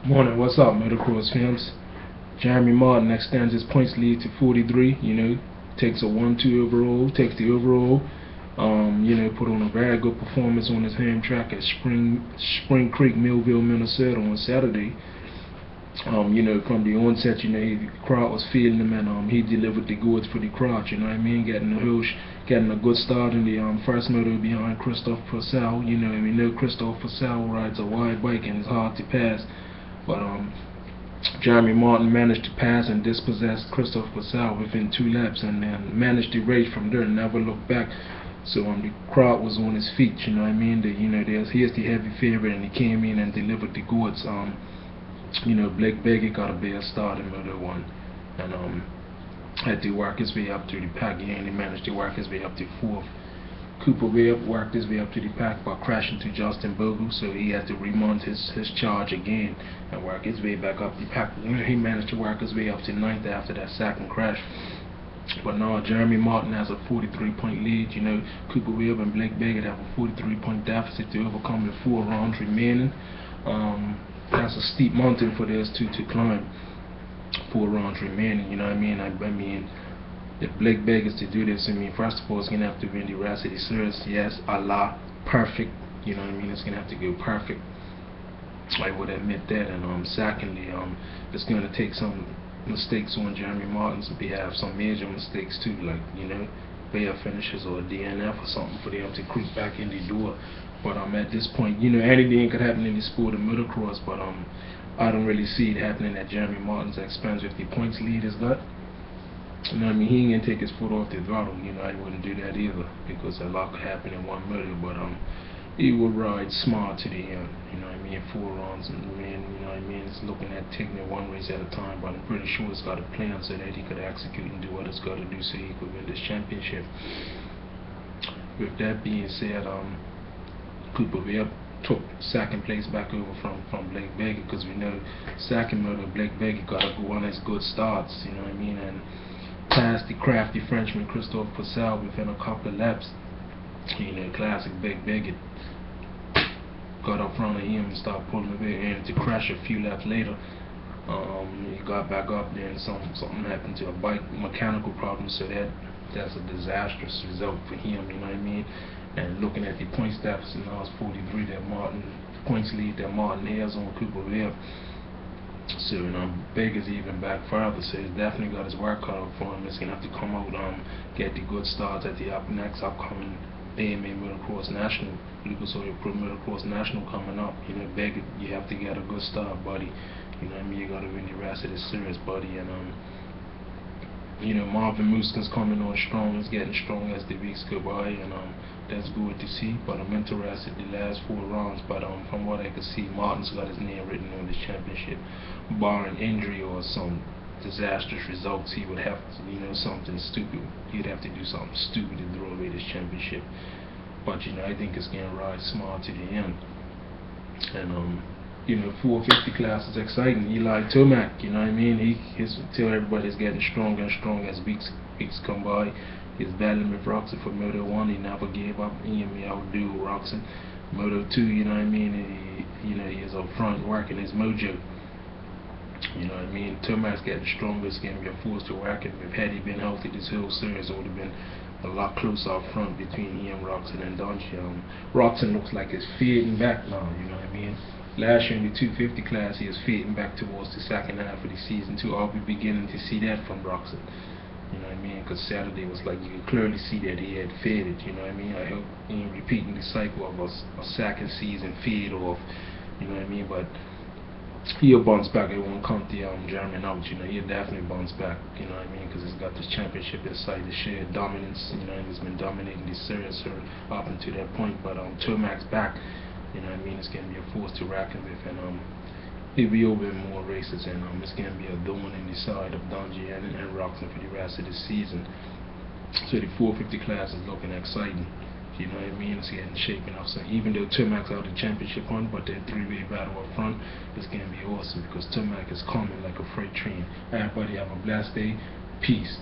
Morning, what's up, motocross fans? Jeremy Martin extends his points lead to 43. Takes a 1-2 overall, takes the overall. Put on a very good performance on his home track at Spring Creek, Millville, Minnesota on Saturday. From the onset, the crowd was feeling him, and he delivered the goods for the crowd. You know what I mean? Getting a good start in the first moto behind Christophe Purcell. We know Christophe Purcell rides a wide bike and is hard to pass, but Jeremy Martin managed to pass and dispossess Christophe Purcell within 2 laps, and then managed to race from there and never looked back. So the crowd was on his feet. You know what I mean? Here's the heavy favorite, and he came in and delivered the goods. Baggett got a bad start in Moto 1, and had to work his way up through the pack. He only managed to work his way up to 4th. Webb worked his way up to the pack by crashing to Justin Bogle, so he had to remount his charge again and work his way back up the pack. He managed to work his way up to 9th after that second crash. But now Jeremy Martin has a 43-point lead. Webb and Baggett have a 43-point deficit to overcome the 4 rounds remaining. That's a steep mountain for those two to climb. 4 rounds remaining. You know what I mean? I mean, if Baggett's to do this, first of all, it's gonna have to win the rest of the series. Yes, Allah, perfect. You know what I mean? It's gonna have to go perfect. I would admit that. And secondly, it's gonna take some mistakes on Jeremy Martin's behalf, some major mistakes too, like fair finishes or a DNF or something for them to creep back in the door. But at this point, anything could happen in the sport of motocross. But I don't really see it happening at Jeremy Martin's expense with the points lead is got. He ain't gonna take his foot off the throttle. I wouldn't do that either, because a lot could happen in one motor. But he will ride smart to the end. 4 rounds, and it's looking at taking it one race at a time. But I'm pretty sure it's got a plan so that he could execute and do what it's got to do so he could win this championship. With that being said, Webb took second place back over from Baggett, because we know second motor Baggett got to go on his good starts. And passed the crafty Frenchman Christophe Purcell within a couple of laps. Classic Baggett got up front of him and started pulling away, and to crash a few laps later. He got back up there, and something happened to a bike, mechanical problem, so that's a disastrous result for him. You know what I mean? And looking at the points deficit now, it's 43 that Martin points lead that Martin has on Webb. So Baggett's even back further, so he's definitely got his work cut out for him. He's gonna have to come out get the good starts at the next upcoming AMA Motocross National, Lucas Oil Pro Motocross National coming up. Baggett, you have to get a good start, buddy. You gotta win the rest of the series, buddy. And Marvin Muskin's coming on strong. He's getting strong as the weeks go by, and that's good to see. But I'm interested in the last 4 rounds. But from what I can see, Martin's got his name written on this championship, barring injury or some disastrous results. He would have to, something stupid. He'd have to do something stupid to throw away this championship. But I think it's gonna ride smart to the end. And 450 class is exciting. Eli Tomac, you know what I mean? He's tell everybody he's getting stronger and stronger as weeks come by. He's battling with Roxon for Moto 1. He never gave up. He outdo Roxon. Moto 2, you know what I mean? He is up front working his mojo. You know what I mean? Tomac's getting stronger. It's going to be a force to work with. Had he been healthy, this whole series would have been a lot closer up front between him, Roxon, and Donchi. Roxon looks like he's fading back now, you know what I mean? Last year in the 250 class, he was fading back towards the second half of the season too. I'll be beginning to see that from Roxon. You know what I mean? Because Saturday was like, you could clearly see that he had faded. You know what I mean? I hope he ain't repeating the cycle of a second season fade off. You know what I mean? But he'll bounce back. It won't come to German out. He'll definitely bounce back. You know what I mean? Because he's got this championship inside, the shared dominance. And he's been dominating the series up until that point. But Tomac's back. You know what I mean? It's going to be a force to reckon with, and he'll be over in more races, and it's going to be a thorn in the side of Donji and Roxon for the rest of the season. So the 450 class is looking exciting. You know what I mean? It's getting shaken up. So even though Tomac's out of the championship hunt, but that 3-way battle up front is going to be awesome, because Tomac is coming like a freight train. Everybody have a blessed day. Peace.